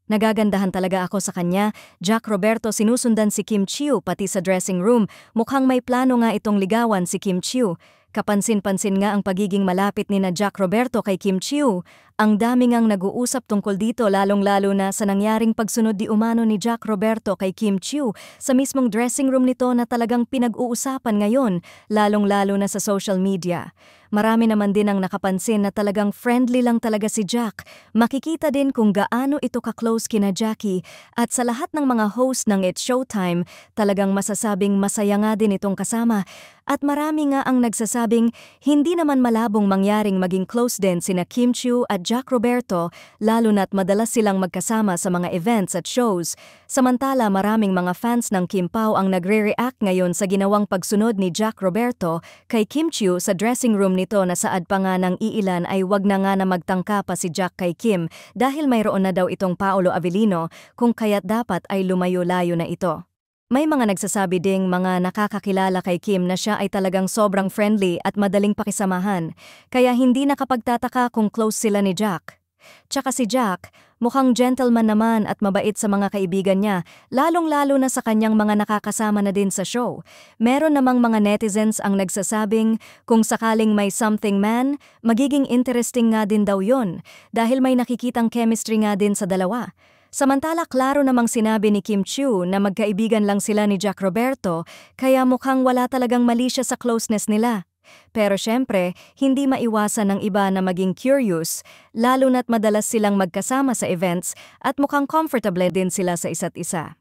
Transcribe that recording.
Nagagandahan talaga ako sa kanya. Jack Roberto sinusundan si Kim Chiu pati sa dressing room. Mukhang may plano nga itong ligawan si Kim Chiu. Kapansin-pansin nga ang pagiging malapit ni na Jack Roberto kay Kim Chiu. Ang dami ngang nag-uusap tungkol dito lalong-lalo na sa nangyaring pagsunod di umano ni Jack Roberto kay Kim Chiu sa mismong dressing room nito na talagang pinag-uusapan ngayon, lalong-lalo na sa social media. Marami naman din ang nakapansin na talagang friendly lang talaga si Jack. Makikita din kung gaano ito ka-close kina Jackie at sa lahat ng mga host ng It's Showtime, talagang masasabing masaya nga din itong kasama. At marami nga ang nagsasabing hindi naman malabong mangyaring maging close din sina Kim Chiu at Jack Roberto lalo na't madalas silang magkasama sa mga events at shows. Samantala maraming mga fans ng Kim Pao ang nagre-react ngayon sa ginawang pagsunod ni Jack Roberto kay Kim Chiu sa dressing room nito na saad pa nga ng iilan ay wag na nga na magtangka pa si Jack kay Kim dahil mayroon na daw itong Paolo Avellino kung kaya't dapat ay lumayo-layo na ito. May mga nagsasabi ding mga nakakakilala kay Kim na siya ay talagang sobrang friendly at madaling pakisamahan, kaya hindi nakapagtataka kung close sila ni Jack. Tsaka si Jack, mukhang gentleman naman at mabait sa mga kaibigan niya, lalong-lalo na sa kanyang mga nakakasama na din sa show. Meron namang mga netizens ang nagsasabing kung sakaling may something man, magiging interesting nga din daw yon dahil may nakikitang chemistry nga din sa dalawa. Samantala klaro namang sinabi ni Kim Chiu na magkaibigan lang sila ni Jack Roberto kaya mukhang wala talagang mali siya sa closeness nila. Pero syempre, hindi maiwasan ng iba na maging curious, lalo na't madalas silang magkasama sa events at mukhang comfortable din sila sa isa't isa.